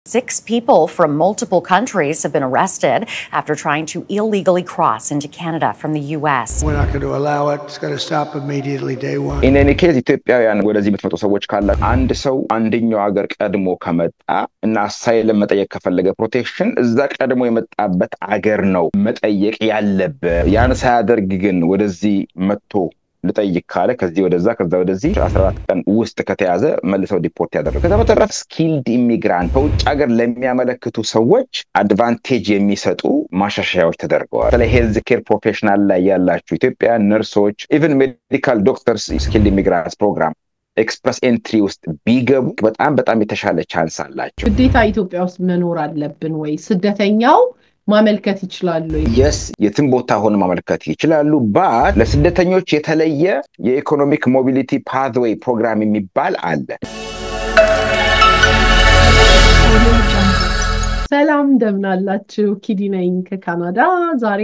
6 people from multiple countries have been arrested after trying to illegally cross into Canada from the US. We're not going to allow it. It's going to stop immediately day one. In any case, ኢትዮጵያውያን ወደዚህ የምትመጡ ሰዎች ካለ አንድ ሰው አንደኛው ሀገር ቀድሞ ከመጣ እና አሳይለም መጠየቅ ከፈለገ ፕሮቴክሽን እዛ ቀድሞ የመጣበት ሀገር ነው መጠየቅ ያለበት። ያን ሳያደርግ ግን ወደዚህ መጥቶ ለጠይቅ ካለ ከዚህ ወደዚህ 14 ቀን ውስጥ ከተያዘ መልሰው ዲፖርት ያደረገ። ከዛ በተረፈ ስኪልድ ኢሚግራንት በውጭ ሀገር ለሚያመለክቱ ሰዎች አድቫንቴጅ የሚሰጡ ማሻሻያዎች ተደርገዋል። በተለይ ሄልዝ ኬር ፕሮፌሽናል ላይ ያላችሁ ኢትዮጵያ ነርሶች ኢቭን ሜዲካል ዶክተርስ ስኪልድ ኢሚግራንት ፕሮግራም ኤክስፕረስ ኤንትሪ ውስጥ ቢገቡ በጣም የተሻለ ቻንስ አላቸው። ግዴታ ኢትዮጵያ ውስጥ መኖር አለብን ወይ ስደተኛው ማመልከት ይችላሉ? yes የትም ቦታ ሆነ ማመልከት ይችላሉ but ለስደተኞች የተለየ የኢኮኖሚክ ሞቢሊቲ ፓትዌይ ፕሮግራም የሚባል አለ። ሰላም እንደምናላችሁ ኪዲ ነኝ ከካናዳ። ዛሬ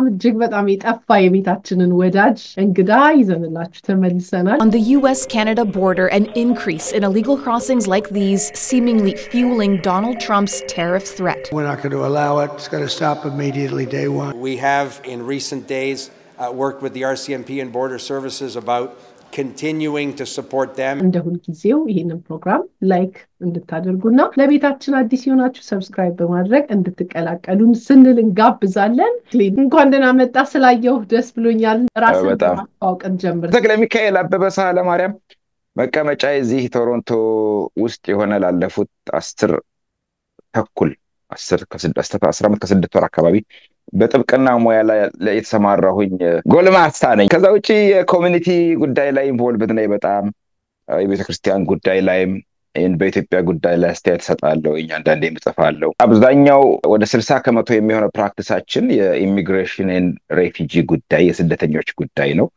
እጅግ በጣም የጠፋ የቤታችንን ወዳጅ እንግዳ ይዘንላችሁ ተመልሰናል። On the US-Canada border, an increase in illegal crossings like these seemingly fueling Donald Trump's tariff threat. We're not going to allow it. It's going to stop immediately day one. We have in recent days worked with the RCMP and Border Services about continuing to support them. እንደ ሁልጊዜው ይሄንን ፕሮግራም ላይክ እንድታደርጉና ለቤታችን አዲስ የሆናችሁ ሰብስክራይብ በማድረግ እንድትቀላቀሉን ስንል እንጋብዛለን። እንኳን ደህና መጣ ስላየው ደስ ብሎኛል። ራስን ማስተዋወቅን ጀምር። ተክለ ሚካኤል አበበ ሳህለ ማርያም መቀመጫ እዚህ ቶሮንቶ ውስጥ የሆነ ላለፉት 10 ዓመት ከ6 ወር አካባቢ በጥብቅና ሙያ ላይ የተሰማራሁኝ ጎልማሳ ነኝ። ከዛ ውጪ የኮሚኒቲ ጉዳይ ላይ ኢንቮልቭድ ነኝ። በጣም የቤተክርስቲያን ጉዳይ ላይም በኢትዮጵያ ጉዳይ ላይ አስተያየት ሰጣለሁ። አንዳንዴ እጽፋለሁ። አብዛኛው ወደ 60% የሚሆነው ፕራክቲሳችን የኢሚግሬሽን ኤንድ ሬፊጂ ጉዳይ የስደተኞች ጉዳይ ነው።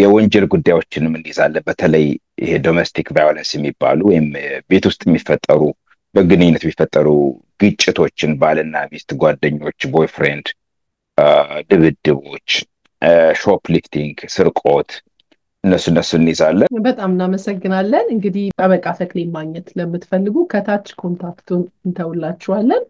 የወንጀል ጉዳዮችንም እንይዛለን። በተለይ ይሄ ዶሜስቲክ ቫዮለንስ የሚባሉ ወይም ቤት ውስጥ የሚፈጠሩ በግንኙነት የሚፈጠሩ ግጭቶችን ባልና ሚስት፣ ጓደኞች፣ ቦይፍሬንድ፣ ድብድቦች፣ ሾፕሊፍቲንግ፣ ስርቆት እነሱ እንይዛለን። በጣም እናመሰግናለን። እንግዲህ ጠበቃ ተክሌ ማግኘት ለምትፈልጉ ከታች ኮንታክቱን እንተውላችኋለን።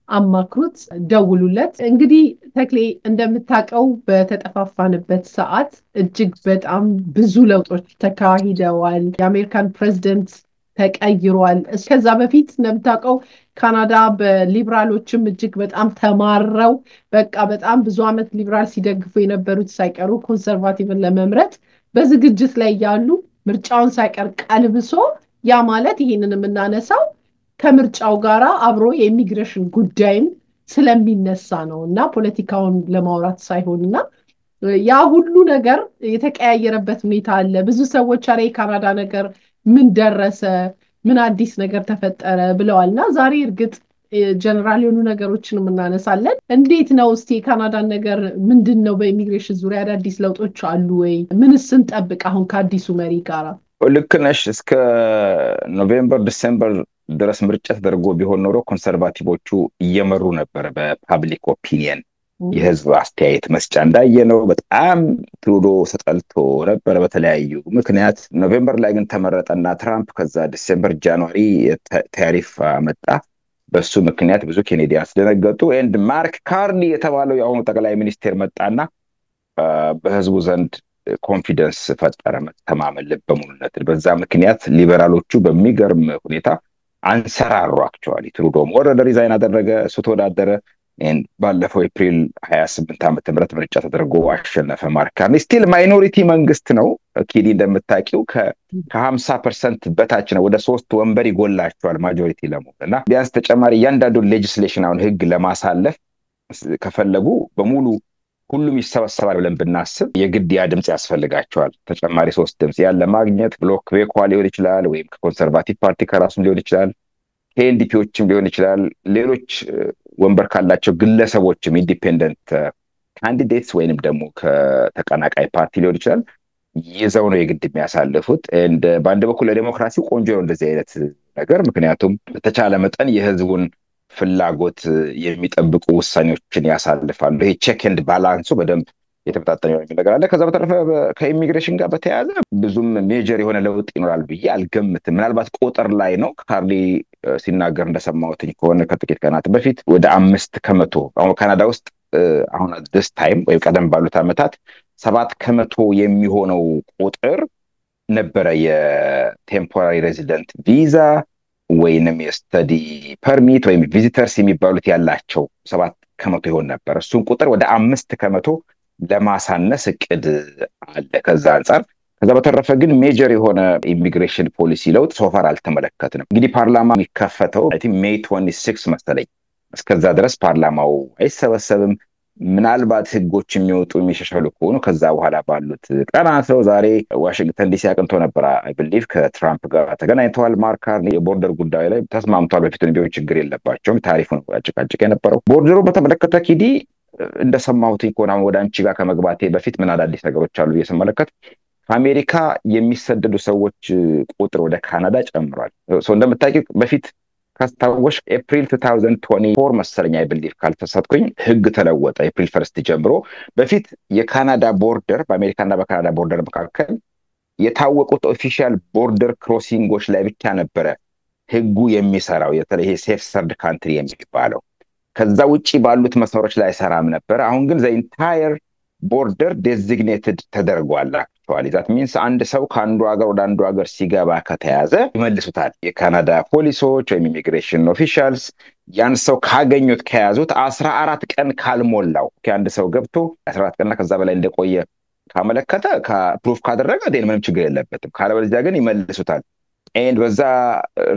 አማክሩት፣ ደውሉለት። እንግዲህ ተክሌ እንደምታውቀው በተጠፋፋንበት ሰዓት እጅግ በጣም ብዙ ለውጦች ተካሂደዋል። የአሜሪካን ፕሬዝዳንት ተቀይሯል። ከዛ በፊት እንደምታውቀው ካናዳ በሊበራሎችም እጅግ በጣም ተማረው በጣም ብዙ አመት ሊበራል ሲደግፉ የነበሩት ሳይቀሩ ኮንሰርቫቲቭን ለመምረጥ በዝግጅት ላይ ያሉ ምርጫውን ሳይቀር ቀልብሶ ያ ማለት ይሄንን የምናነሳው ከምርጫው ጋራ አብሮ የኢሚግሬሽን ጉዳይም ስለሚነሳ ነውና ፖለቲካውን ለማውራት ሳይሆንና ያ ሁሉ ነገር የተቀያየረበት ሁኔታ አለ። ብዙ ሰዎች አሬ ካናዳ ነገር ምን ደረሰ፣ ምን አዲስ ነገር ተፈጠረ ብለዋልና ዛሬ እርግጥ ጀነራል የሆኑ ነገሮችን እናነሳለን። እንዴት ነው እስቲ ካናዳን ነገር ምንድነው በኢሚግሬሽን ዙሪያ አዲስ ለውጦች አሉ ወይ? ምንስ እንጠብቅ አሁን ከአዲሱ መሪ ጋራ? ልክ ነሽ። እስከ ኖቬምበር ዲሴምበር ድረስ ምርጫ ተደርጎ ቢሆን ኖሮ ኮንሰርቫቲቮቹ እየመሩ ነበር በፓብሊክ ኦፒኒየን የህዝብ አስተያየት መስጫ እንዳየነው በጣም ትሩዶ ተጠልቶ ነበር በተለያዩ ምክንያት። ኖቬምበር ላይ ግን ተመረጠና ትራምፕ ከዛ ዲሴምበር ጃንዋሪ ታሪፍ መጣ። በሱ ምክንያት ብዙ ኬኔዲያንስ ደነገጡ። ማርክ ካርኒ የተባለው የአሁኑ ጠቅላይ ሚኒስቴር መጣና በህዝቡ ዘንድ ኮንፊደንስ ፈጠረ፣ መተማመን፣ ልበ ሙሉነት። በዛ ምክንያት ሊበራሎቹ በሚገርም ሁኔታ አንሰራሩ። አክቹአሊ ትሩዶም ወረደ፣ ሪዛይን አደረገ፣ እሱ ተወዳደረ። ባለፈው ኤፕሪል 28 ዓመተ ምህረት ምርጫ ተደርጎ አሸነፈ። ማርክ ካርኒ ስቲል ማይኖሪቲ መንግስት ነው። ኪዲ እንደምታውቂው ከ50% በታች ነው። ወደ 3 ወንበር ይጎላቸዋል ማጆሪቲ ለመሆንና ቢያንስ ተጨማሪ ያንዳንዱ ሌጂስሌሽን አሁን ህግ ለማሳለፍ ከፈለጉ በሙሉ ሁሉም ይሰበሰባል ብለን ብናስብ የግድ ያ ድምጽ ያስፈልጋቸዋል። ተጨማሪ 3 ድምጽ ያለ ማግኘት ብሎክ ቤኳ ሊሆን ይችላል፣ ወይም ከኮንሰርቫቲቭ ፓርቲ ከራሱም ሊሆን ይችላል፣ ከኤንዲፒዎችም ሊሆን ይችላል፣ ሌሎች ወንበር ካላቸው ግለሰቦችም ኢንዲፔንደንት ካንዲዴትስ ወይንም ደግሞ ከተቀናቃይ ፓርቲ ሊሆን ይችላል ይዘው ነው የግድ የሚያሳልፉት። በአንድ በኩል ለዲሞክራሲው ቆንጆ ነው እንደዚህ አይነት ነገር፣ ምክንያቱም በተቻለ መጠን የህዝቡን ፍላጎት የሚጠብቁ ውሳኔዎችን ያሳልፋሉ። ይሄ ቼክ ኤንድ ባላንሱ በደንብ የተመጣጠነ ነገር አለ። ከዛ በተረፈ ከኢሚግሬሽን ጋር በተያያዘ ብዙም ሜጀር የሆነ ለውጥ ይኖራል ብዬ አልገምትም። ምናልባት ቁጥር ላይ ነው ካርሊ ሲናገር እንደሰማሁትኝ ከሆነ ከጥቂት ቀናት በፊት ወደ 5% አሁን ካናዳ ውስጥ አሁን this time ወይ ቀደም ባሉት ዓመታት 7% የሚሆነው ቁጥር ነበረ የቴምፖራሪ ሬዚደንት ቪዛ ወይንም የስተዲ ፐርሚት ወይም ቪዚተርስ የሚባሉት ያላቸው 7% ይሆን ነበር። እሱን ቁጥር ወደ 5% ለማሳነስ እቅድ አለ ከዛ አንፃር። ከዛ በተረፈ ግን ሜጀር የሆነ ኢሚግሬሽን ፖሊሲ ለውጥ ሶፋር አልተመለከትንም። እንግዲህ ፓርላማ የሚከፈተው አይ ቲንክ ሜይ 26 መሰለኝ። እስከዛ ድረስ ፓርላማው አይሰበሰብም። ምናልባት ህጎች የሚወጡ የሚሻሻሉ ከሆኑ ከዛ በኋላ ባሉት ቀናት ነው። ዛሬ ዋሽንግተን ዲሲ አቅንቶ ነበር አይ ቢሊቭ ከትራምፕ ጋር ተገናኝተዋል። ማርክ ካርኒ የቦርደር ጉዳይ ላይ ተስማምቷል። በፊትም ቢሆን ችግር የለባቸውም። ታሪፉን አጭቃጭቅ የነበረው ቦርደሩ በተመለከተ ኪዲ እንደሰማሁት ከሆነ ወደ አንቺ ጋር ከመግባቴ በፊት ምን አዳዲስ ነገሮች አሉ እየሰመለከት ከአሜሪካ የሚሰደዱ ሰዎች ቁጥር ወደ ካናዳ ጨምሯል። እንደምታውቂው በፊት ካስታወሽ ኤፕሪል 2024 መሰለኝ አይ ቢሊቭ ካልተሳትኩኝ ህግ ተለወጠ። ኤፕሪል 1 ጀምሮ በፊት የካናዳ ቦርደር በአሜሪካና በካናዳ ቦርደር መካከል የታወቁት ኦፊሻል ቦርደር ክሮሲንጎች ላይ ብቻ ነበረ ህጉ የሚሰራው የተለየ ሴፍ ሰርድ ካንትሪ የሚባለው። ከዛ ውጪ ባሉት መስመሮች ላይ ሰራም ነበር። አሁን ግን the entire border designated ተደርጓል። actually that means አንድ ሰው ከአንዱ ሀገር ወደ አንዱ ሀገር ሲገባ ከተያዘ ይመልሱታል የካናዳ ፖሊሶች ወይም ኢሚግሬሽን ኦፊሻልስ። ያን ሰው ካገኙት ከያዙት 14 ቀን ካልሞላው ከአንድ ሰው ገብቶ 14 ቀንና ከዛ በላይ እንደቆየ ካመለከተ ከፕሩፍ ካደረገ ምንም ችግር የለበትም። ካለበለዚያ ግን ይመልሱታል። and በዛ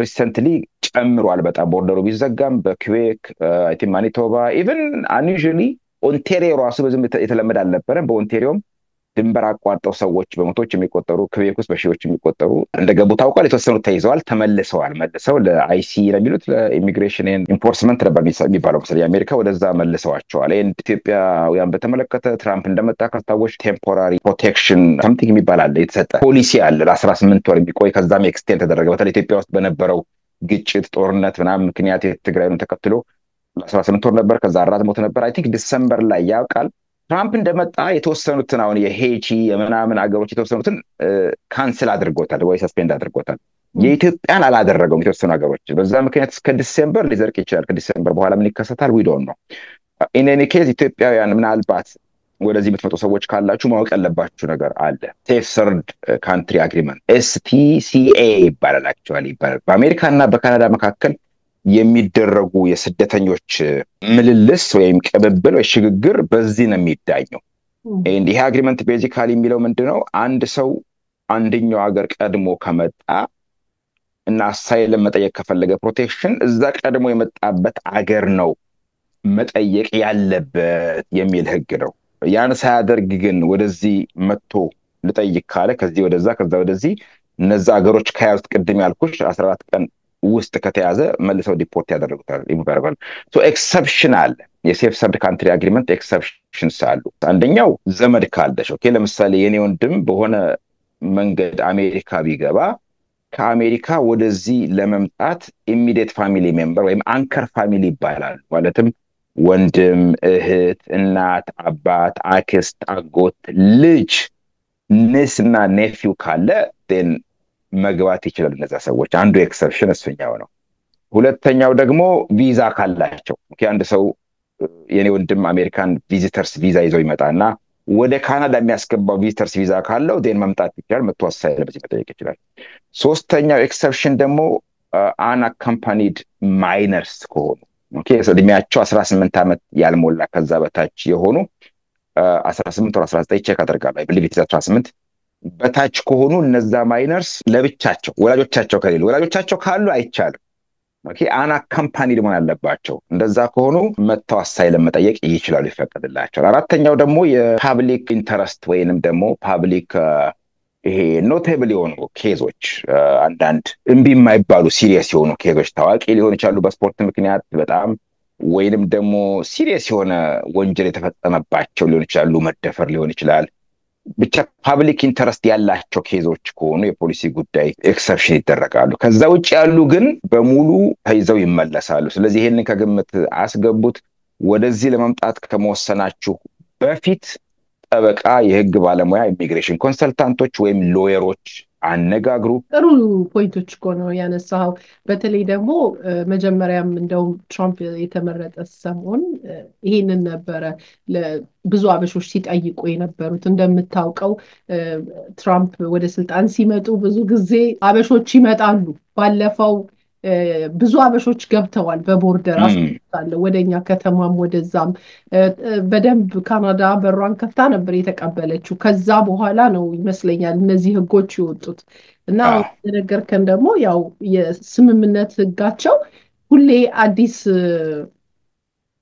ሪሰንትሊ ጨምሯል በጣም ቦርደሩ ቢዘጋም በኩዌክ አይ ቲንክ ማኒቶባ ኢቭን unusually ኦንታሪዮ ራሱ በዝም የተለመደ አልነበረም። በኦንታሪዮም ድንበር አቋርጠው ሰዎች በመቶዎች የሚቆጠሩ ኩዌክ ውስጥ በሺዎች የሚቆጠሩ እንደገቡ ታውቋል። የተወሰኑት ተይዘዋል፣ ተመልሰዋል። መልሰው ለአይሲ ለሚሉት ለኢሚግሬሽን ኤንድ ኢንፎርስመንት ነበር የሚባለው መሰለኝ የአሜሪካ ወደዛ መልሰዋቸዋል። ኢትዮጵያውያን በተመለከተ ትራምፕ እንደመጣ ካስታወሽ ቴምፖራሪ ፕሮቴክሽን something የሚባል አለ የተሰጠ ፖሊሲ አለ ለ18 ወር የሚቆይ ከዛም ኤክስቴንድ ተደረገ። በተለይ ኢትዮጵያ ውስጥ በነበረው ግጭት ጦርነት ምናምን ምክንያት የትግራይን ተከትሎ ለ18 ወር ነበር። ከዛ 4 ሞት ነበር። አይ ቲንክ ዲሰምበር ላይ ያውቃል ትራምፕ እንደመጣ የተወሰኑትን አሁን የሄይቲ የምናምን አገሮች የተወሰኑትን ካንስል አድርጎታል ወይ ሰስፔንድ አድርጎታል። የኢትዮጵያን አላደረገውም የተወሰኑ አገሮች። በዛ ምክንያት እስከ ዲሴምበር ሊዘርቅ ይችላል። ከዲሴምበር በኋላ ምን ይከሰታል we don't know. in any case ኢትዮጵያውያን ምናልባት ወደዚህ የምትመጡ ሰዎች ካላችሁ ማወቅ ያለባችሁ ነገር አለ። ሴፍ ሰርድ ካንትሪ አግሪመንት STCA ይባላል actually ይባላል። በአሜሪካና በካናዳ መካከል የሚደረጉ የስደተኞች ምልልስ ወይም ቅብብል ወይ ሽግግር በዚህ ነው የሚዳኘው። ይሄ አግሪመንት ቤዚካሊ የሚለው ምንድነው? አንድ ሰው አንደኛው ሀገር ቀድሞ ከመጣ እና አሳይለም መጠየቅ ከፈለገ ፕሮቴክሽን እዛ ቀድሞ የመጣበት አገር ነው መጠየቅ ያለበት የሚል ህግ ነው። ያን ሳያደርግ ግን ወደዚህ መጥቶ ልጠይቅ ካለ ከዚህ ወደዛ ከዛ ወደዚህ እነዛ ሀገሮች ከያዙት ቅድም ያልኩሽ 14 ቀን ውስጥ ከተያዘ መልሰው ዲፖርት ያደርጉታል ይባላል። ኤክሰፕሽን አለ። የሴፍ ሰርድ ካንትሪ አግሪመንት ኤክሰፕሽንስ አሉ። አንደኛው ዘመድ ካለሽ ኦኬ ለምሳሌ የኔ ወንድም በሆነ መንገድ አሜሪካ ቢገባ ከአሜሪካ ወደዚህ ለመምጣት ኢሚዲየት ፋሚሊ ሜምበር ወይም አንከር ፋሚሊ ይባላል። ማለትም ወንድም፣ እህት፣ እናት፣ አባት፣ አክስት፣ አጎት፣ ልጅ፣ ንስና ኔፊው ካለ then መግባት ይችላል እነዛ ሰዎች። አንዱ ኤክሰፕሽን እሱኛው ነው። ሁለተኛው ደግሞ ቪዛ ካላቸው አንድ ሰው የኔ ወንድም አሜሪካን ቪዚተርስ ቪዛ ይዞ ይመጣና ወደ ካናዳ የሚያስገባው ቪዚተርስ ቪዛ ካለው then መምጣት ይችላል። መጥቶ አሳይለም በዚህ መጠየቅ ይችላል። ሶስተኛው ኤክሰፕሽን ደግሞ unaccompanied minors ከሆኑ ኦኬ እድሜያቸው 18 ዓመት ያልሞላ ከዛ በታች የሆኑ 18 or 19 ቼክ አደርጋለሁ አይ ቢሊቭ 18 በታች ከሆኑ እነዛ ማይነርስ ለብቻቸው ወላጆቻቸው ከሌሉ ወላጆቻቸው ካሉ አይቻልም። ኦኬ unaccompanied መሆን አለባቸው። እንደዛ ከሆኑ መጥተው አሳይለም መጠየቅ ይችላሉ ይፈቀድላቸዋል። አራተኛው ደግሞ የፐብሊክ ኢንተረስት ወይንም ደግሞ ፐብሊክ ይሄ ኖቴብል የሆኑ ኬዞች አንዳንድ እምቢ የማይባሉ ሲሪየስ የሆኑ ኬዞች ታዋቂ ሊሆን ይችላሉ በስፖርት ምክንያት በጣም ወይንም ደግሞ ሲሪየስ የሆነ ወንጀል የተፈጸመባቸው ሊሆን ይችላሉ መደፈር ሊሆን ይችላል። ብቻ ፐብሊክ ኢንተረስት ያላቸው ኬዞች ከሆኑ የፖሊሲ ጉዳይ ኤክሰፕሽን ይደረጋሉ። ከዛ ውጭ ያሉ ግን በሙሉ ተይዘው ይመለሳሉ። ስለዚህ ይሄንን ከግምት አስገቡት። ወደዚህ ለመምጣት ከመወሰናችሁ በፊት ጠበቃ፣ የህግ ባለሙያ፣ ኢሚግሬሽን ኮንሰልታንቶች ወይም ሎየሮች አነጋግሩ። ጥሩ ፖይንቶች እኮ ነው ያነሳው። በተለይ ደግሞ መጀመሪያም እንደውም ትራምፕ የተመረጠ ሰሞን ይሄንን ነበረ ብዙ አበሾች ሲጠይቁ የነበሩት። እንደምታውቀው ትራምፕ ወደ ስልጣን ሲመጡ ብዙ ጊዜ አበሾች ይመጣሉ። ባለፈው ብዙ አበሾች ገብተዋል በቦርደር አስታለ ወደኛ ከተማም ወደዛም በደንብ ካናዳ በሯን ከፍታ ነበር የተቀበለችው። ከዛ በኋላ ነው ይመስለኛል እነዚህ ህጎች የወጡት እና የተነገርከን ደግሞ ያው የስምምነት ህጋቸው ሁሌ አዲስ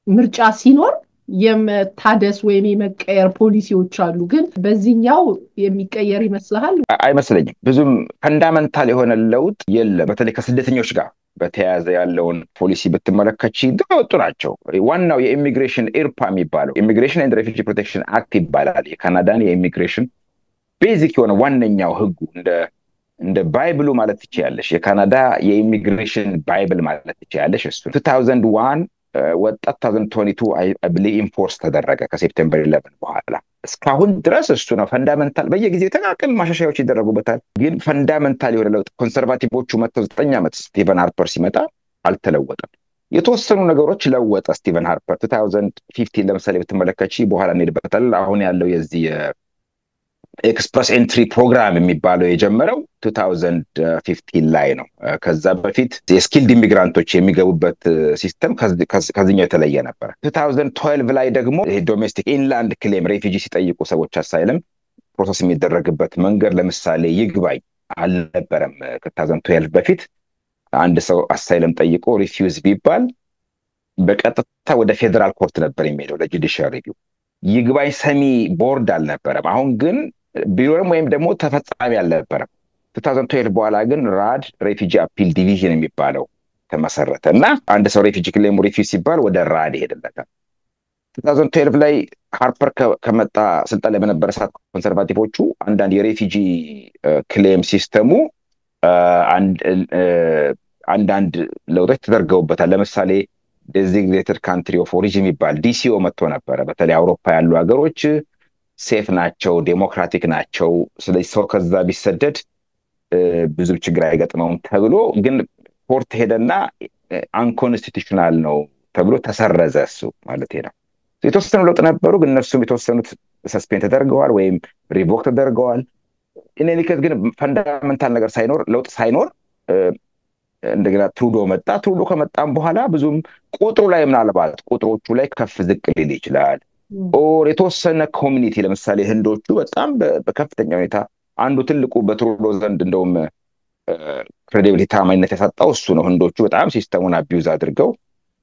ምርጫ ሲኖር የመታደስ ወይም የመቀየር ፖሊሲዎች አሉ። ግን በዚህኛው የሚቀየር ይመስልሃል? አይመስለኝም። ብዙም ፈንዳመንታል የሆነ ለውጥ የለም። በተለይ ከስደተኞች ጋር በተያያዘ ያለውን ፖሊሲ ብትመለከች ድሮ የወጡ ናቸው። ዋናው የኢሚግሬሽን ኢርፓ የሚባለው ኢሚግሬሽን ኤንድ ሬፊጂ ፕሮቴክሽን አክት ይባላል። የካናዳን የኢሚግሬሽን ቤዚክ የሆነ ዋነኛው ህጉ እንደ ባይብሉ ማለት ትችያለሽ። የካናዳ የኢሚግሬሽን ባይብል ማለት ትችያለሽ። እሱ 2001 ወጣት 2022 አይ ብሊ ኢንፎርስ ተደረገ ከሴፕቴምበር 11 በኋላ። እስካሁን ድረስ እሱ ነው ፈንዳመንታል። በየጊዜው ተቃቅል ማሻሻያዎች ይደረጉበታል። ግን ፈንዳመንታል የሆነ ለውጥ ኮንሰርቫቲቮቹ መጥተው 9 ዓመት ስቲቨን ሃርፐር ሲመጣ አልተለወጠም። የተወሰኑ ነገሮች ለወጠ ስቲቨን ሃርፐር 2015 ለምሳሌ ብትመለከቺ በኋላ እንሄድበታል። አሁን ያለው የዚህ ኤክስፕረስ ኤንትሪ ፕሮግራም የሚባለው የጀመረው 2015 ላይ ነው። ከዛ በፊት የስኪልድ ኢሚግራንቶች የሚገቡበት ሲስተም ከዚህኛው የተለየ ነበር። 2012 ላይ ደግሞ ዶሜስቲክ ኢንላንድ ክሌም ሬፊጂ ሲጠይቁ ሰዎች አሳይለም ፕሮሰስ የሚደረግበት መንገድ ለምሳሌ ይግባኝ አልነበረም። ከ2012 በፊት አንድ ሰው አሳይለም ጠይቆ ሪፊውዝ ቢባል በቀጥታ ወደ ፌደራል ኮርት ነበር የሚሄደው ለጁዲሻል ሪቪው። ይግባኝ ሰሚ ቦርድ አልነበረም። አሁን ግን ቢሮም ወይም ደግሞ ተፈጻሚ አልነበረም። 2012 በኋላ ግን ራድ ሬፊጂ አፒል ዲቪዥን የሚባለው ተመሰረተ እና አንድ ሰው ሬፊጂ ክሌም ሪፊውዝ ሲባል ወደ ራድ ይሄድለታል። 2012 ላይ ሃርፐር ከመጣ ስልጣን ላይ በነበረ ሰዓት ኮንሰርቫቲቮቹ አንዳንድ የሬፊጂ ክሌም ሲስተሙ አንዳንድ ለውጦች ተደርገውበታል። ለምሳሌ ዴዚግኔትድ ካንትሪ ኦፍ ኦሪጂን የሚባል ዲሲኦ መጥቶ ነበረ። በተለይ አውሮፓ ያሉ ሀገሮች ሴፍ ናቸው፣ ዴሞክራቲክ ናቸው፣ ስለዚህ ሰው ከዛ ቢሰደድ ብዙ ችግር አይገጥመውም ተብሎ ግን ኮርት ሄደና አንኮንስቲቱሽናል ነው ተብሎ ተሰረዘ። እሱ ማለት ነው። የተወሰኑ ለውጥ ነበሩ፣ ግን እነሱም የተወሰኑት ሰስፔንድ ተደርገዋል ወይም ሪቮክ ተደርገዋል። እኔኒከት ግን ፈንዳመንታል ነገር ሳይኖር ለውጥ ሳይኖር እንደገና ትሩዶ መጣ። ትሩዶ ከመጣም በኋላ ብዙም ቁጥሩ ላይ ምናልባት ቁጥሮቹ ላይ ከፍ ዝቅ ሊል ይችላል። ኦር የተወሰነ ኮሚኒቲ ለምሳሌ ህንዶቹ በጣም በከፍተኛ ሁኔታ አንዱ ትልቁ በትሩዶ ዘንድ እንደውም ክሬዲቢሊቲ ታማኝነት ያሳጣው እሱ ነው። ህንዶቹ በጣም ሲስተሙን አቢዩዝ አድርገው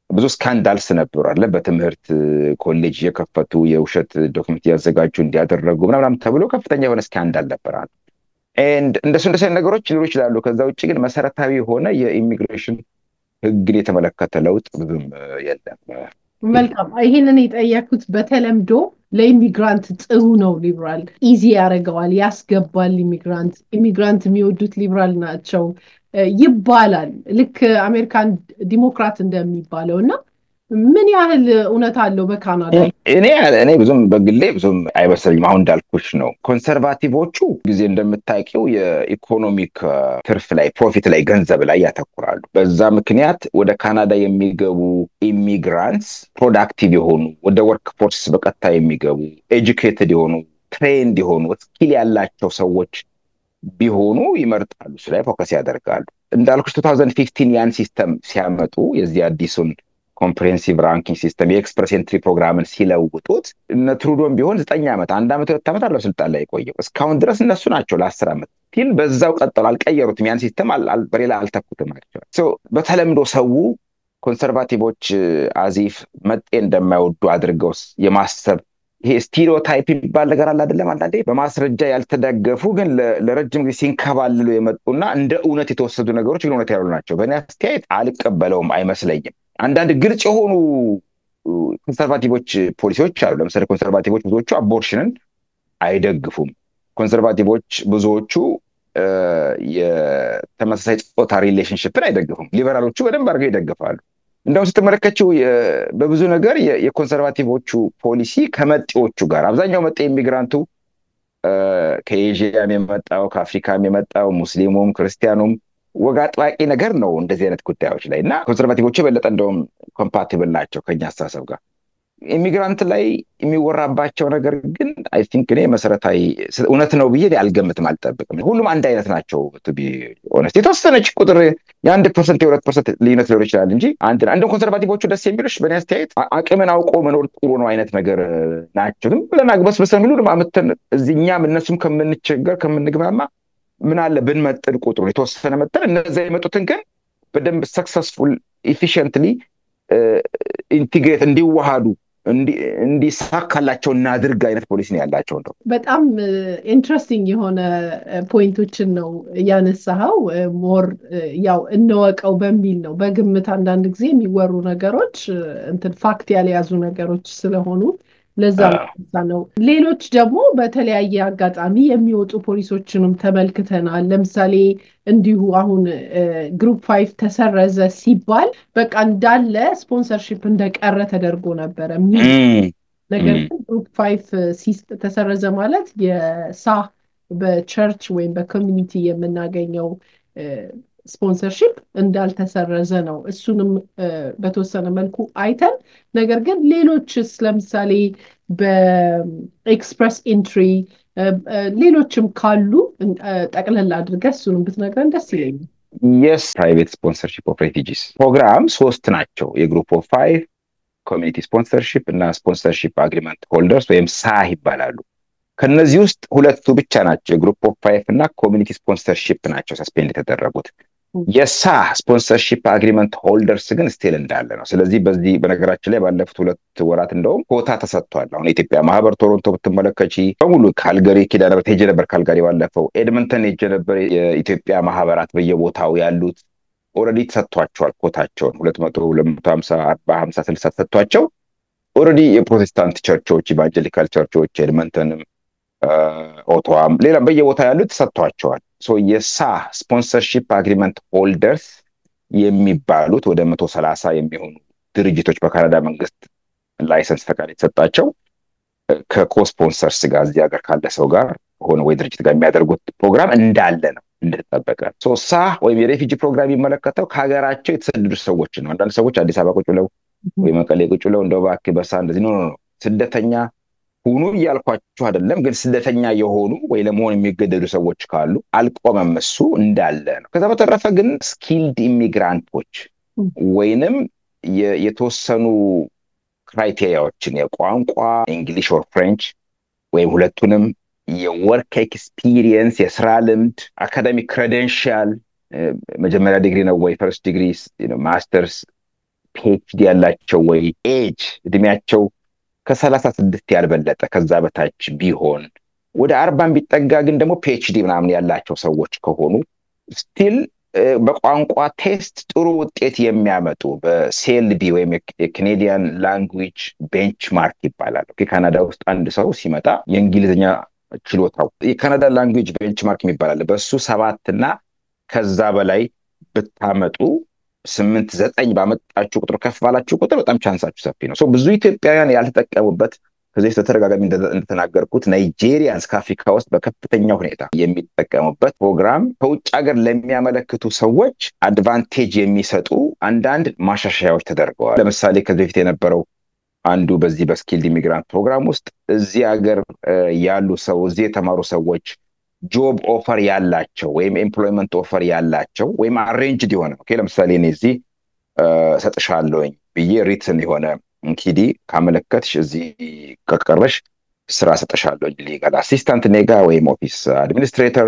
ብዙ ስካንዳልስ ነበሩ አለ። በትምህርት ኮሌጅ የከፈቱ የውሸት ዶክመንት ያዘጋጁ እንዲያደረጉ ምናምን ተብሎ ከፍተኛ የሆነ ስካንዳል ነበር። እንደሱ ነገሮች ሊኖሩ ይችላሉ። ከዛ ውጭ ግን መሰረታዊ የሆነ የኢሚግሬሽን ህግን የተመለከተ ለውጥ ብዙም የለም። መልካም። ይሄንን የጠየኩት በተለምዶ ለኢሚግራንት ጥሩ ነው ሊበራል ኢዚ ያደርገዋል፣ ያስገባል። ኢሚግራንት የሚወዱት ሊበራል ናቸው ይባላል፣ ልክ አሜሪካን ዲሞክራት እንደሚባለው እና ምን ያህል እውነት አለው በካናዳ? እኔ ብዙም በግሌ ብዙም አይመስለኝም። አሁን እንዳልኩሽ ነው። ኮንሰርቫቲቮቹ ጊዜ እንደምታውቂው የኢኮኖሚክ ትርፍ ላይ ፕሮፊት ላይ ገንዘብ ላይ ያተኩራሉ። በዛ ምክንያት ወደ ካናዳ የሚገቡ ኢሚግራንትስ ፕሮዳክቲቭ የሆኑ ወደ ወርክ ፎርስ በቀጥታ የሚገቡ ኤጁኬትድ የሆኑ ትሬንድ የሆኑ ስኪል ያላቸው ሰዎች ቢሆኑ ይመርጣሉ። እሱ ላይ ፎከስ ያደርጋሉ። እንዳልኩሽ 2015 ያን ሲስተም ሲያመጡ የዚህ አዲሱን ኮምፕሬሄንሲቭ ራንኪንግ ሲስተም የኤክስፕረስ ኤንትሪ ፕሮግራምን ሲለውጡት እነ ትሩዶም ቢሆን 9 ዓመት 1 ዓመት 2 ዓመት አለው ስልጣን ላይ የቆየው። እስካሁን ድረስ እነሱ ናቸው ለ10 ዓመት ግን በዛው ቀጠሉ፣ አልቀየሩትም። ያን ሲስተም በሌላ አልተኩትም ናቸው። በተለምዶ ሰው ኮንሰርቫቲቮች አዚፍ መጤ እንደማይወዱ አድርገው የማሰብ ይሄ ስቴሪዮታይፕ የሚባል ነገር አለ አይደለም? አንዳንዴ በማስረጃ ያልተደገፉ ግን ለረጅም ጊዜ ሲንከባልሉ የመጡና እንደ እውነት የተወሰዱ ነገሮች ግን እውነት ያሉ ናቸው። በእኔ አስተያየት አልቀበለውም፣ አይመስለኝም። አንዳንድ ግልጽ የሆኑ ኮንሰርቫቲቮች ፖሊሲዎች አሉ። ለምሳሌ ኮንሰርቫቲቮች ብዙዎቹ አቦርሽንን አይደግፉም። ኮንሰርቫቲቮች ብዙዎቹ የተመሳሳይ ጾታ ሪሌሽንሽፕን አይደግፉም። ሊበራሎቹ በደንብ አድርገው ይደግፋሉ። እንደውም ስትመለከችው በብዙ ነገር የኮንሰርቫቲቮቹ ፖሊሲ ከመጤዎቹ ጋር አብዛኛው መጤ ኢሚግራንቱ ከኤዥያም የመጣው ከአፍሪካም የመጣው ሙስሊሙም ክርስቲያኑም ወግ አጥባቂ ነገር ነው እንደዚህ አይነት ጉዳዮች ላይ እና ኮንሰርቫቲቮቹ የበለጠ እንደውም ኮምፓቲብል ናቸው ከኛ አስተሳሰብ ጋር። ኢሚግራንት ላይ የሚወራባቸው ነገር ግን አይ ቲንክ እኔ መሰረታዊ እውነት ነው ብዬ አልገምትም፣ አልጠብቅም። ሁሉም አንድ አይነት ናቸው። ቱ ቢ ኦነስት የተወሰነች ቁጥር የ1% የ2% ልዩነት ሊኖር ይችላል እንጂ እንደውም ኮንሰርቫቲቮቹ ደስ የሚሉሽ በእኔ አስተያየት አቅምን አውቆ መኖር ጥሩ ነው አይነት ነገር ናቸው። ዝም ብለን አግበስብሰን ሁሉንም አምጥተን እዚህኛም እነሱም ከምንቸገር ከምንግማማ ምን አለ ብንመጥን ቁጥሩ የተወሰነ መጠን እነዛ የመጡትን ግን በደንብ ሰክሰስፉል ኢፊሽንትሊ ኢንቲግሬት እንዲዋሃዱ እንዲሳካላቸው እናድርግ አይነት ፖሊሲ ነው ያላቸው። እንደው በጣም ኢንትረስቲንግ የሆነ ፖይንቶችን ነው ያነሳኸው። ሞር ያው እንወቀው በሚል ነው። በግምት አንዳንድ ጊዜ የሚወሩ ነገሮች እንትን ፋክት ያልያዙ ነገሮች ስለሆኑ ለዛ ነው። ሌሎች ደግሞ በተለያየ አጋጣሚ የሚወጡ ፖሊሶችንም ተመልክተናል። ለምሳሌ እንዲሁ አሁን ግሩፕ 5 ተሰረዘ ሲባል በቃ እንዳለ ስፖንሰርሺፕ እንደቀረ ተደርጎ ነበረ። ነገር ግን ግሩፕ 5 ተሰረዘ ማለት የሳህ በቸርች ወይም በኮሚኒቲ የምናገኘው ስፖንሰርሺፕ እንዳልተሰረዘ ነው። እሱንም በተወሰነ መልኩ አይተን፣ ነገር ግን ሌሎችስ ለምሳሌ በኤክስፕረስ ኢንትሪ ሌሎችም ካሉ ጠቅለል አድርገህ እሱንም ብትነግረን ደስ ይለኛል። የስ ፕራይቬት ስፖንሰርሺፕ ኦፍ ሬፊጂስ ፕሮግራም 3 ናቸው። የግሩፕ ኦፍ 5 ኮሚኒቲ ስፖንሰርሺፕ እና ስፖንሰርሺፕ አግሪመንት ሆልደርስ ወይም ሳህ ይባላሉ። ከነዚህ ውስጥ 2 ብቻ ናቸው የግሩፕ ኦፍ 5 እና ኮሚኒቲ ስፖንሰርሺፕ ናቸው ሰስፔንድ የተደረጉት። የሳህ ስፖንሰርሺፕ አግሪመንት ሆልደርስ ግን ስቲል እንዳለ ነው። ስለዚህ በዚህ በነገራችን ላይ ባለፉት 2 ወራት እንደውም ኮታ ተሰጥቷል። አሁን የኢትዮጵያ ማህበር ቶሮንቶ ብትመለከቺ በሙሉ ካልጋሪ ኪዳነ ምሕረት ሄጄ ነበር። ካልጋሪ ባለፈው ኤድመንተን ሄጄ ነበር። የኢትዮጵያ ማህበራት በየቦታው ያሉት ኦልሬዲ ተሰጥቷቸዋል ኮታቸውን 200 250 40 50 60 ተሰጥቷቸው ኦልሬዲ የፕሮቴስታንት ቸርቾች ኢቫንጀሊካል ቸርቾች ኤድመንተንም ኦቶዋም ሌላ በየቦታው ያሉት ተሰጥቷቸዋል። ሶ የሳህ ስፖንሰርሺፕ አግሪመንት ሆልደርስ የሚባሉት ወደ 130 የሚሆኑ ድርጅቶች በካናዳ መንግስት ላይሰንስ ፈቃድ የተሰጣቸው ከኮስፖንሰርስ ጋር እዚህ ሀገር ካለ ሰው ጋር ሆነ ወይ ድርጅት ጋር የሚያደርጉት ፕሮግራም እንዳለ ነው እንደተጠበቀ። ሶ ሳህ ወይም የሬፊጂ ፕሮግራም የሚመለከተው ከሀገራቸው የተሰደዱ ሰዎች ነው። አንዳንድ ሰዎች አዲስ አበባ ቁጭ ብለው ወይ መቀሌ ቁጭ ብለው እንደው እባክህ በሳ እንደዚህ ነው ስደተኛ ሁኑ እያልኳችሁ አይደለም፣ ግን ስደተኛ የሆኑ ወይ ለመሆን የሚገደዱ ሰዎች ካሉ አልቆመም፣ እሱ እንዳለ ነው። ከዛ በተረፈ ግን ስኪልድ ኢሚግራንቶች ወይንም የተወሰኑ ክራይቴሪያዎችን የቋንቋ እንግሊሽ ኦር ፍሬንች ወይም ሁለቱንም፣ የወርክ ኤክስፒሪየንስ የስራ ልምድ፣ አካዳሚክ ክሬደንሻል መጀመሪያ ዲግሪ ነው ወይ ፈርስት ዲግሪ ማስተርስ ፒኤችዲ ያላቸው ወይ ኤጅ እድሜያቸው ከ36 ያልበለጠ ከዛ በታች ቢሆን ወደ 40 ቢጠጋ ግን ደግሞ ፒኤችዲ ምናምን ያላቸው ሰዎች ከሆኑ ስቲል በቋንቋ ቴስት ጥሩ ውጤት የሚያመጡ በሲኤልቢ ወይም የካናዲያን ላንጉዌጅ ቤንችማርክ ይባላል። ካናዳ ውስጥ አንድ ሰው ሲመጣ የእንግሊዝኛ ችሎታው የካናዳ ላንጉዌጅ ቤንችማርክ ይባላል። በሱ 7 እና ከዛ በላይ ብታመጡ 8 9 ባመጣችሁ ቁጥር ከፍ ባላችሁ ቁጥር በጣም ቻንሳችሁ ሰፊ ነው። ብዙ ኢትዮጵያውያን ያልተጠቀሙበት ከዚህ ተደጋጋሚ እንደተናገርኩት ናይጄሪያንስ ከአፍሪካ ውስጥ በከፍተኛ ሁኔታ የሚጠቀሙበት ፕሮግራም ከውጭ ሀገር ለሚያመለክቱ ሰዎች አድቫንቴጅ የሚሰጡ አንዳንድ ማሻሻያዎች ተደርገዋል። ለምሳሌ ከዚህ በፊት የነበረው አንዱ በዚህ በስኪልድ ኢሚግራንት ፕሮግራም ውስጥ እዚህ ሀገር ያሉ ሰው እዚህ የተማሩ ሰዎች ጆብ ኦፈር ያላቸው ወይም ኤምፕሎይመንት ኦፈር ያላቸው ወይም አሬንጅድ የሆነ ለምሳሌ እኔ እዚህ ሰጥሻለሁኝ ብዬ ሪትን የሆነ እንኪዲ ካመለከትሽ እዚህ ከቀረሽ ስራ ሰጥሻለሁኝ ሊጋል አሲስታንት ኔጋ ወይም ኦፊስ አድሚኒስትሬተር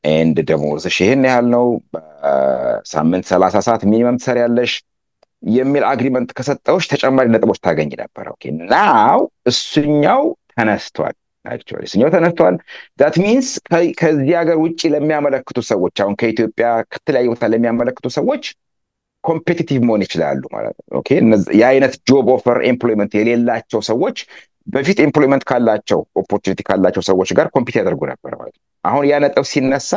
ኤንድ ደሞዝሽ ይሄን ያህል ነው፣ በሳምንት 30 ሰዓት ሚኒመም ትሰሪያለሽ የሚል አግሪመንት ከሰጠውሽ ተጨማሪ ነጥቦች ታገኝ ነበር። ኦኬ ናው እሱኛው ተነስቷል። አክቹዋሊ እሱኛው ተነስቷል። that means ከዚህ ሀገር ውጪ ለሚያመለክቱ ሰዎች አሁን ከኢትዮጵያ ከተለያዩ ቦታ ለሚያመለክቱ ሰዎች ኮምፒቲቲቭ መሆን ይችላሉ ማለት ነው። ኦኬ ያ አይነት ጆብ ኦፈር ኤምፕሎይመንት የሌላቸው ሰዎች በፊት ኤምፕሎይመንት ካላቸው ኦፖርቹኒቲ ካላቸው ሰዎች ጋር ኮምፒት ያደርጉ ነበር ማለት ነው። አሁን ያ ነጥብ ሲነሳ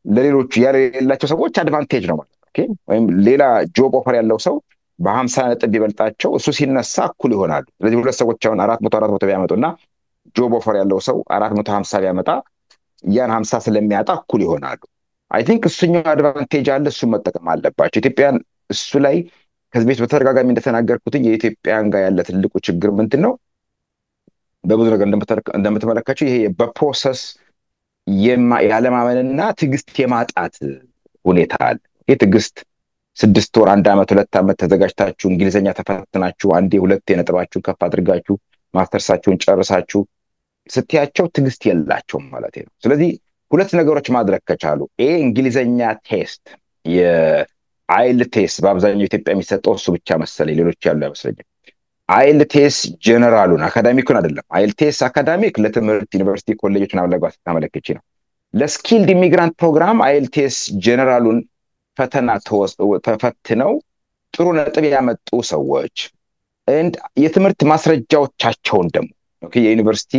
ለሌሎቹ ያሌላቸው ሰዎች አድቫንቴጅ ነው ማለት ነው። ኦኬ ወይም ሌላ ጆብ ኦፈር ያለው ሰው በ50 ነጥብ ቢበልጣቸው እሱ ሲነሳ እኩል ይሆናሉ። ስለዚህ ሁለት ሰዎች አሁን 400 ቢያመጡና ጆብ ኦፈር ያለው ሰው 450 ቢያመጣ ያን 50 ስለሚያጣ እኩል ይሆናሉ። አይ ቲንክ እሱኛው አድቫንቴጅ አለ፣ እሱ መጠቀም አለባቸው ኢትዮጵያን። እሱ ላይ ከዚህ ቤት በተደጋጋሚ እንደተናገርኩት የኢትዮጵያን ጋር ያለ ትልቁ ችግር ምንድን ነው? በብዙ ነገር እንደምትመለከቱት ይሄ በፕሮሰስ ያለማመንና ትዕግስት የማጣት ሁኔታ አለ። ይሄ ትዕግስት 6 ወር 1 ዓመት 2 ዓመት ተዘጋጅታችሁ እንግሊዘኛ ተፈትናችሁ አንዴ ሁለቴ ነጥባችሁን ከፍ አድርጋችሁ ማስተርሳችሁን ጨርሳችሁ ስትያቸው ትዕግስት የላቸውም ማለት ነው። ስለዚህ ሁለት ነገሮች ማድረግ ከቻሉ እንግሊዘኛ ቴስት የአይኤልቲኤስ በአብዛኛው ኢትዮጵያ የሚሰጠው እሱ ብቻ መሰለኝ፣ ሌሎች ያሉ አይመስለኝም። አይኤልቲኤስ ጀነራሉን አካዳሚኩን አይደለም። አይኤልቲኤስ አካዳሚክ ለትምህርት ዩኒቨርሲቲ ኮሌጆች ምናምን ላይ ታመለክቺ ነው። ለስኪልድ ኢሚግራንት ፕሮግራም አይኤልቲኤስ ጀነራሉን ፈተና ተፈትነው ጥሩ ነጥብ ያመጡ ሰዎች የትምህርት ማስረጃዎቻቸውን ደግሞ የዩኒቨርሲቲ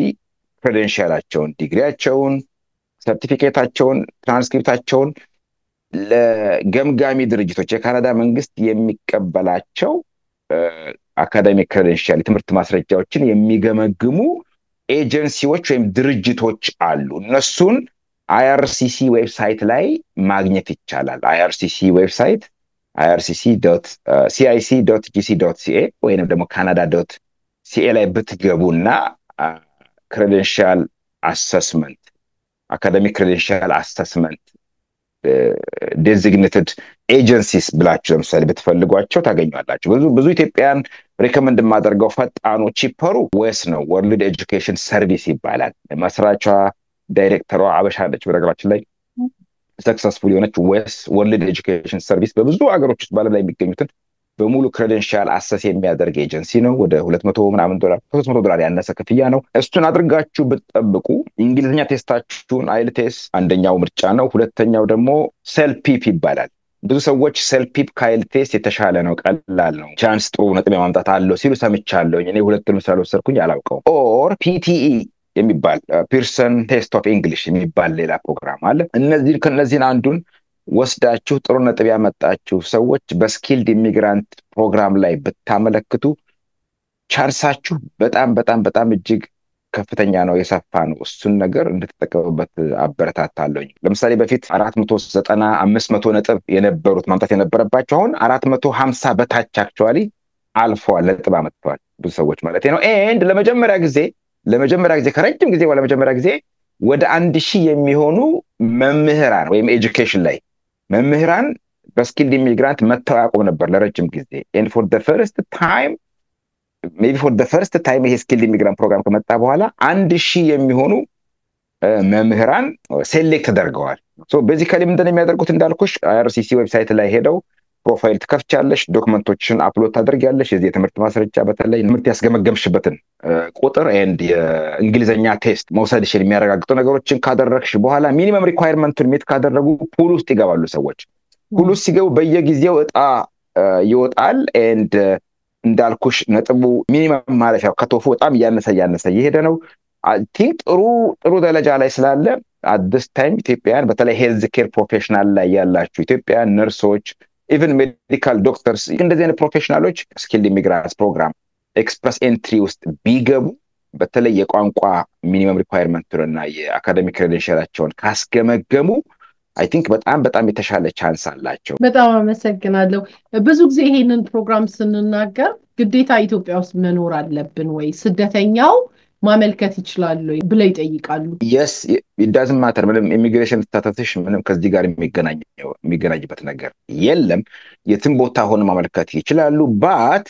ክሬደንሻላቸውን፣ ዲግሪያቸውን፣ ሰርቲፊኬታቸውን፣ ትራንስክሪፕታቸውን ለገምጋሚ ድርጅቶች የካናዳ መንግስት የሚቀበላቸው አካዳሚክ ክሬደንሻል የትምህርት ማስረጃዎችን የሚገመግሙ ኤጀንሲዎች ወይም ድርጅቶች አሉ። እነሱን IRCC ዌብሳይት ላይ ማግኘት ይቻላል። IRCC ዌብሳይት ircc.cic.gc.ca ወይንም ደግሞ canada.ca ላይ ብትገቡና ክሬደንሻል አሰስመንት አካዳሚክ ክሬደንሻል አሰስመንት ዴዚግኔትድ ኤጀንሲስ ብላችሁ ለምሳሌ ብትፈልጓቸው ታገኛላችሁ። ብዙ ኢትዮጵያን ሪከመንድ የማደርገው ፈጣኑ ቺፐሩ ዌስ ነው። ወርልድ ኤጁኬሽን ሰርቪስ ይባላል። መስራቿ ዳይሬክተሯ አበሻ ነች። በነገራችን ላይ ሰክሰስፉል የሆነች ዌስ ወርልድ ኤጁኬሽን ሰርቪስ በብዙ ሀገሮች ውስጥ ባለም ላይ የሚገኙትን በሙሉ ክሬደንሻል አሰስ የሚያደርግ ኤጀንሲ ነው። ወደ $200 ምናምን $300 ያነሰ ክፍያ ነው። እሱን አድርጋችሁ ብትጠብቁ እንግሊዝኛ ቴስታችሁን አይኤልቲኤስ አንደኛው ምርጫ ነው። ሁለተኛው ደግሞ ሴልፒፕ ይባላል። ብዙ ሰዎች ሴልፒፕ ከአይኤልቲኤስ የተሻለ ነው፣ ቀላል ነው፣ ቻንስ ጥሩ ነጥብ ማምጣት አለው ሲሉ ሰምቻለሁ። እኔ ሁለቱንም ስላልወሰድኩኝ አላውቀውም። ኦር PTE የሚባል ፒርሰን ቴስት ኦፍ እንግሊሽ የሚባል ሌላ ፕሮግራም አለ። ከነዚህን አንዱን ወስዳችሁ ጥሩ ነጥብ ያመጣችሁ ሰዎች በስኪልድ ኢሚግራንት ፕሮግራም ላይ ብታመለክቱ ቻንሳችሁ በጣም እጅግ ከፍተኛ ነው፣ የሰፋ ነው። እሱን ነገር እንድትጠቀሙበት አበረታታለሁኝ። ለምሳሌ በፊት 490 500 ነጥብ የነበሩት ማምጣት የነበረባቸው አሁን 450 በታች አክቹዋሊ አልፈዋል፣ ነጥብ አመጥተዋል ብዙ ሰዎች ማለት ነው። ኤንድ ለመጀመሪያ ጊዜ ከረጅም ጊዜ ለመጀመሪያ ጊዜ ወደ 1000 የሚሆኑ መምህራን ወይም ኤጁኬሽን ላይ መምህራን በስኪልድ ኢሚግራንት መተው ያቆም ነበር ለረጅም ጊዜ። ኤንድ ፎር ዘ ፈርስት ታይም ይሄ ስኪልድ ኢሚግራንት ፕሮግራም ከመጣ በኋላ 1000 የሚሆኑ መምህራን ሴሌክት ተደርገዋል። ቤዚካሊ ምንድን ነው የሚያደርጉት? እንዳልኩሽ IRCC ዌብሳይት ላይ ሄደው ፕሮፋይል ትከፍቻለሽ፣ ዶክመንቶችን አፕሎድ ታደርጊያለሽ። የዚህ የትምህርት ማስረጃ በተለይ ትምህርት ያስገመገምሽበትን ቁጥር ኤንድ የእንግሊዝኛ ቴስት መውሰድሽን የሚያረጋግጡ ነገሮችን ካደረግሽ በኋላ ሚኒመም ሪኳየርመንቱን ሜት ካደረጉ ፑል ውስጥ ይገባሉ ሰዎች። ፑል ውስጥ ሲገቡ በየጊዜው እጣ ይወጣል። ኤንድ እንዳልኩሽ ነጥቡ ሚኒመም ማለፊያው ከቶፉ በጣም እያነሰ እየሄደ ነው። አይ ቲንክ ጥሩ ደረጃ ላይ ስላለ አት ዲስ ታይም ኢትዮጵያን በተለይ ሄልዝ ኬር ፕሮፌሽናል ላይ ያላችሁ ኢትዮጵያን ነርሶች፣ ኢቨን ሜዲካል ዶክተርስ እንደዚህ አይነት ፕሮፌሽናሎች ስኪልድ ኢሚግራንት ፕሮግራም ኤክስፕረስ ኤንትሪ ውስጥ ቢገቡ በተለይ የቋንቋ ሚኒመም ሪኳየርመንቱንና የአካዳሚክ ክሬደንሻላቸውን ካስገመገሙ አይ ቲንክ በጣም የተሻለ ቻንስ አላቸው። በጣም አመሰግናለሁ። ብዙ ጊዜ ይሄንን ፕሮግራም ስንናገር ግዴታ ኢትዮጵያ ውስጥ መኖር አለብን ወይ ስደተኛው ማመልከት ይችላል ብለው ይጠይቃሉ። yes it doesn't matter ምንም ኢሚግሬሽን ስታተስሽ ምንም ከዚህ ጋር የሚገናኝበት ነገር የለም። የትም ቦታ ሆነ ማመልከት ይችላሉ። ባት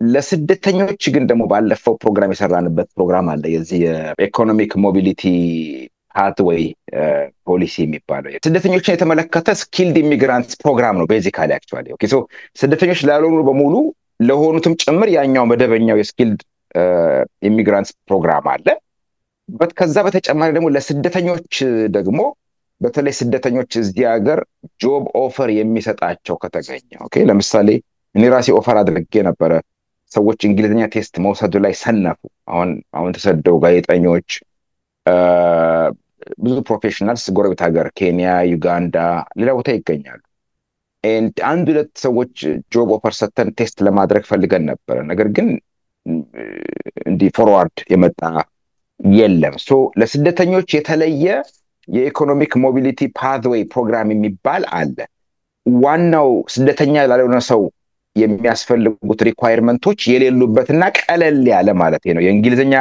ለስደተኞች ግን ደግሞ ባለፈው ፕሮግራም የሰራንበት ፕሮግራም አለ። የዚህ የኢኮኖሚክ ሞቢሊቲ ፓትዌይ ፖሊሲ የሚባለው ስደተኞችን የተመለከተ ስኪልድ ኢሚግራንት ፕሮግራም ነው ቤዚካሊ አክቹዋሊ። ኦኬ ሶ ስደተኞች ላልሆኑ በሙሉ ለሆኑትም ጭምር ያኛው መደበኛው የስኪልድ ኢሚግራንት ፕሮግራም አለ። ከዛ በተጨማሪ ደግሞ ለስደተኞች ደግሞ በተለይ ስደተኞች እዚህ ሀገር ጆብ ኦፈር የሚሰጣቸው ከተገኘ ኦኬ ለምሳሌ እኔ ራሴ ኦፈር አድርጌ ነበረ። ሰዎች እንግሊዝኛ ቴስት መውሰዱ ላይ ሰነፉ። አሁን ተሰደው ጋዜጠኞች፣ ብዙ ፕሮፌሽናልስ ጎረቤት ሀገር ኬንያ፣ ዩጋንዳ፣ ሌላ ቦታ ይገኛሉ። አንድ ሁለት ሰዎች ጆብ ኦፈር ሰተን ቴስት ለማድረግ ፈልገን ነበረ። ነገር ግን እንዲህ ፎርዋርድ የመጣ የለም ሶ ለስደተኞች የተለየ የኢኮኖሚክ ሞቢሊቲ ፓትዌይ ፕሮግራም የሚባል አለ ዋናው ስደተኛ ላልሆነ ሰው የሚያስፈልጉት ሪኳየርመንቶች የሌሉበትና ቀለል ያለ ማለት ነው የእንግሊዝኛ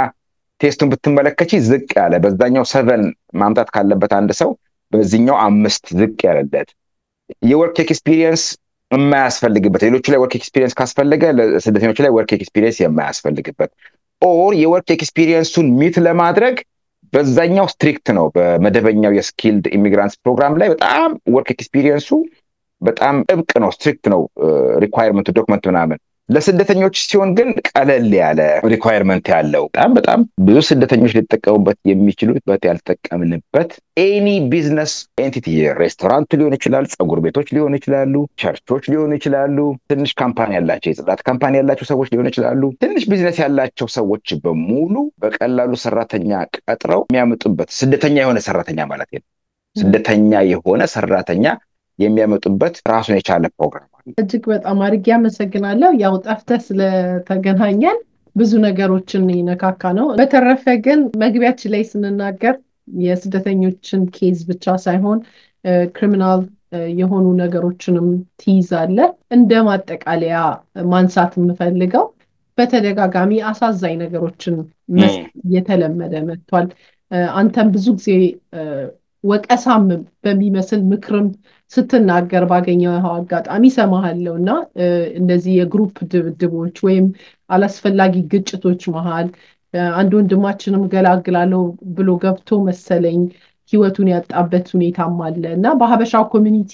ቴስቱን ብትመለከቺ ዝቅ ያለ በዛኛው 7 ማምጣት ካለበት አንድ ሰው በዚህኛው 5 ዝቅ ያለለት የወርክ ኤክስፒሪየንስ የማያስፈልግበት ሌሎች ላይ ወርክ ኤክስፒሪየንስ ካስፈልገ ለስደተኞች ላይ ወርክ ኤክስፒሪየንስ የማያስፈልግበት ኦር የወርክ ኤክስፒሪየንሱን ሚት ለማድረግ በዛኛው ስትሪክት ነው በመደበኛው የስኪልድ ኢሚግራንትስ ፕሮግራም ላይ በጣም ወርክ ኤክስፒሪየንሱ በጣም ጥብቅ ነው ስትሪክት ነው ሪኳየርመንት ዶክመንት ምናምን ለስደተኞች ሲሆን ግን ቀለል ያለ ሪኳየርመንት ያለው በጣም ብዙ ስደተኞች ሊጠቀሙበት የሚችሉት ያልተጠቀምንበት ኤኒ ቢዝነስ ኤንቲቲ ሬስቶራንት ሊሆን ይችላል ጸጉር ቤቶች ሊሆን ይችላሉ ቸርቾች ሊሆን ይችላሉ ትንሽ ካምፓኒ ያላቸው የጽዳት ካምፓኒ ያላቸው ሰዎች ሊሆን ይችላሉ ትንሽ ቢዝነስ ያላቸው ሰዎች በሙሉ በቀላሉ ሰራተኛ ቀጥረው የሚያመጡበት ስደተኛ የሆነ ሰራተኛ ማለት ነው ስደተኛ የሆነ ሰራተኛ የሚያመጡበት ራሱን የቻለ ፕሮግራም እጅግ በጣም አድርጌ አመሰግናለሁ ያው ጠፍተህ ስለተገናኘን ብዙ ነገሮችን ይነካካ ነው በተረፈ ግን መግቢያችን ላይ ስንናገር የስደተኞችን ኬዝ ብቻ ሳይሆን ክሪሚናል የሆኑ ነገሮችንም ትይዛለ እንደ ማጠቃለያ ማንሳት የምፈልገው በተደጋጋሚ አሳዛኝ ነገሮችን የተለመደ መጥቷል አንተም ብዙ ጊዜ ወቀሳም በሚመስል ምክርም ስትናገር ባገኘው አጋጣሚ ሰማሃለውና እንደዚህ የግሩፕ ድብድቦች ወይም አላስፈላጊ ግጭቶች መሃል አንድ ወንድማችንም ገላግላለሁ ብሎ ገብቶ መሰለኝ ህይወቱን ያጣበት ሁኔታም አለና በሐበሻው ኮሚኒቲ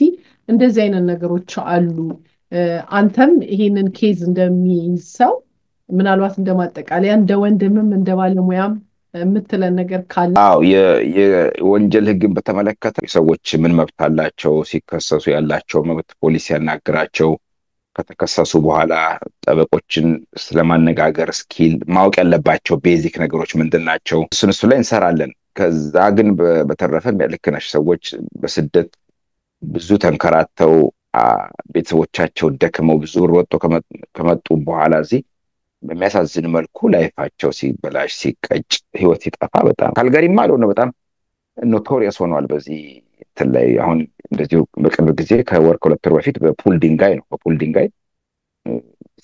እንደዚህ አይነት ነገሮች አሉ አንተም ይሄንን ኬዝ እንደሚይዘው ምናልባት እንደማጠቃለያ እንደ ወንድምም እንደ ባለሙያም የምትለን ነገር ካለ አዎ የወንጀል ህግን በተመለከተ ሰዎች ምን መብት አላቸው ሲከሰሱ ያላቸው መብት ፖሊስ ያናግራቸው ከተከሰሱ በኋላ ጠበቆችን ስለማነጋገር ስኪል ማወቅ ያለባቸው ቤዚክ ነገሮች ምንድናቸው እሱ ላይ እንሰራለን ከዛ ግን በተረፈ ያልከነሽ ሰዎች በስደት ብዙ ተንከራተው ቤተሰቦቻቸው ደክመው ብዙ ወጥቶ ከመጡ በኋላ እዚህ በሚያሳዝን መልኩ ላይፋቸው ሲበላሽ ሲቀጭ ህይወት ሲጠፋ በጣም ካልጋሪማ አልሆነ በጣም ኖቶሪየስ ሆኗል በዚህ ተላይ አሁን እንደዚህ በቅርብ ጊዜ ከወር ከሁለት ወር በፊት በፑል ድንጋይ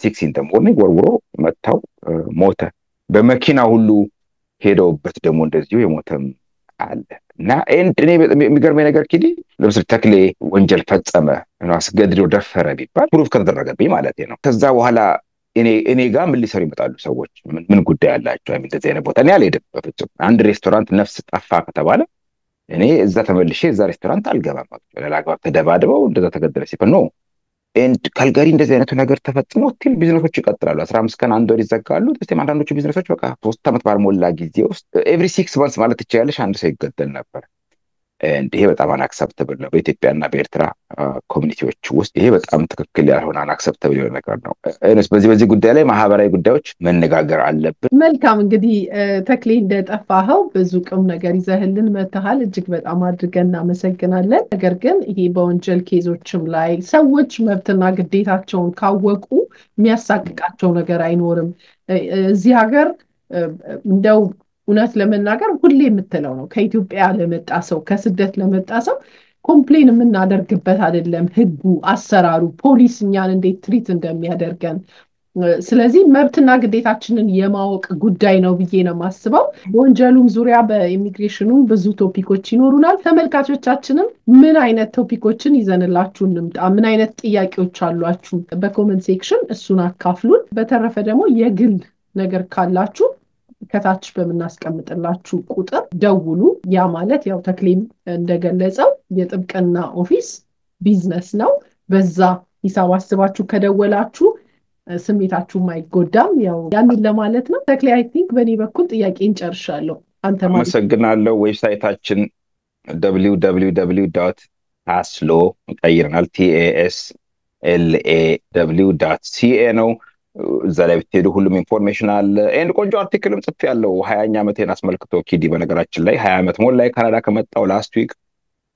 6 in the morning ወርውሮ መታው ሞተ በመኪና ሁሉ ሄደውበት ደግሞ እንደዚሁ የሞተም አለ እና እኔ የሚገርመኝ ነገር ኪዲ ለምሳሌ ተክሌ ወንጀል ፈጸመ እና አስገድዶ ደፈረ ቢባል ፕሩፍ ከተደረገብኝ ማለት ነው ከዛ በኋላ እኔ ጋር ምን ሊሰሩ ይመጣሉ ሰዎች ምን ጉዳይ አላቸው እንደዚህ አይነት ቦታ እኔ አልሄድም በፍጹም አንድ ሬስቶራንት ነፍስ ጠፋ ከተባለ እኔ እዛ ተመልሼ እዛ ሬስቶራንት አልገባም ለላግባብ ተደባድበው እንደዛ ተገደለ ሲፈን ነው ኤንድ ካልጋሪ እንደዚህ አይነቱ ነገር ተፈጽሞ ትል ቢዝነሶች ይቀጥላሉ 15 ቀን አንድ ወር ይዘጋሉ ተስተም አንዳንዶቹ ቢዝነሶች በቃ 3 ዓመት ባልሞላ ጊዜ ውስጥ ኤቭሪ 6 months ማለት ይችላልሽ አንድ ሰው ይገደል ነበር ይሄ በጣም አናክሰፕተብል ነው በኢትዮጵያና በኤርትራ ኮሚኒቲዎች ውስጥ ይሄ በጣም ትክክል ያልሆነ አናክሰፕተብል የሆነ ነገር ነው በዚህ ጉዳይ ላይ ማህበራዊ ጉዳዮች መነጋገር አለብን መልካም እንግዲህ ተክሌ እንደጠፋኸው ብዙ ቁም ነገር ይዘህልን መተሃል እጅግ በጣም አድርገን እናመሰግናለን ነገር ግን ይሄ በወንጀል ኬዞችም ላይ ሰዎች መብትና ግዴታቸውን ካወቁ የሚያሳቅቃቸው ነገር አይኖርም እዚህ ሀገር እንደው እውነት ለመናገር ሁሌ የምትለው ነው ከኢትዮጵያ ለመጣ ሰው ከስደት ለመጣ ሰው ኮምፕሌን የምናደርግበት አይደለም ህጉ አሰራሩ ፖሊስ እኛን እንዴት ትሪት እንደሚያደርገን ስለዚህ መብትና ግዴታችንን የማወቅ ጉዳይ ነው ብዬ ነው ማስበው በወንጀሉም ዙሪያ በኢሚግሬሽኑ ብዙ ቶፒኮች ይኖሩናል ተመልካቾቻችንም ምን አይነት ቶፒኮችን ይዘንላችሁ እንምጣ ምን አይነት ጥያቄዎች አሏችሁ በኮሜንት ሴክሽን እሱን አካፍሉን በተረፈ ደግሞ የግል ነገር ካላችሁ ከታች በመናስቀምጥላችሁ ቁጥር ደውሉ ያ ማለት ያው ተክሌም እንደገለጸው የጥብቅና ኦፊስ ቢዝነስ ነው በዛ ሂሳብ አስባችሁ ከደወላችሁ ስሜታችሁ ማይጎዳም ያው ያንን ለማለት ነው ተክሌ አይ ቲንክ በእኔ በኩል ጥያቄን ጨርሻለሁ አንተ ማለት አመሰግናለሁ ዌብሳይታችን www.taslo ቀይረናል TASLAW.ca ነው እዛ ላይ ብትሄዱ ሁሉም ኢንፎርሜሽን አለ ኤንድ ቆንጆ አርቲክልም ጽፍ ያለው 20ኛ ዓመቴን አስመልክቶ ኪዲ በነገራችን ላይ 20 ዓመት ሞላ ላይ ካናዳ ከመጣው ላስት ዊክ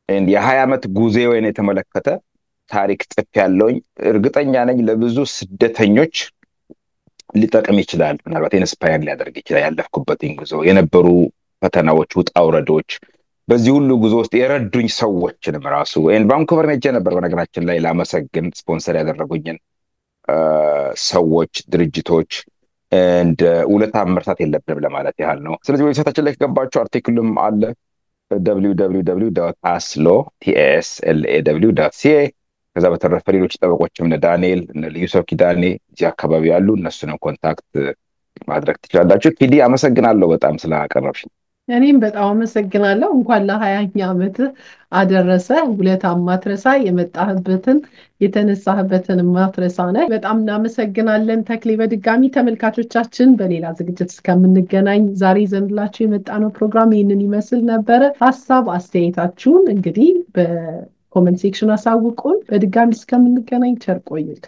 ኤንድ የ20 ዓመት ጉዞዬን የተመለከተ ታሪክ ጽፍ ያለውኝ እርግጠኛ ነኝ ለብዙ ስደተኞች ሊጠቅም ይችላል ምናልባት ኢንስፓየር ሊያደርግ ይችላል ያለፍኩበትን ጉዞ የነበሩ ፈተናዎች ውጣ ውረዶች በዚህ ሁሉ ጉዞ ውስጥ የረዱኝ ሰዎችንም ራሱ ቫንኩቨር ሄጄ ነበር በነገራችን ላይ ላመሰግን ስፖንሰር ያደረጉኝን ሰዎች ድርጅቶች and ውለታ መርሳት የለብንም ለማለት ያህል ነው ስለዚህ ዌብሳይታችን ላይ ከገባችሁ አርቲክሉም አለ www.taslaw.ca ከዛ በተረፈ ሌሎች ጠበቆችም እነ ዳንኤል እነ ዩሱፍ ኪዳኔ እዚህ አካባቢ ያሉ እነሱንም ኮንታክት ማድረግ ትችላላችሁ ኪዲ አመሰግናለሁ በጣም ስላቀረብሽ እኔም በጣም አመሰግናለሁ እንኳን ለ20ኛ ዓመት አደረሰ ውለታ ማትረሳ የመጣህበትን የተነሳህበትን ማትረሳ ነህ በጣም እናመሰግናለን ተክሌ በድጋሚ ተመልካቾቻችን በሌላ ዝግጅት እስከምንገናኝ ዛሬ ዘንድላችሁ የመጣነው ፕሮግራም ይህንን ይመስል ነበር ሐሳብ አስተያየታችሁን እንግዲህ በኮሜንት ሴክሽን አሳውቁን በድጋሚ እስከምንገናኝ ቸር ቆዩልን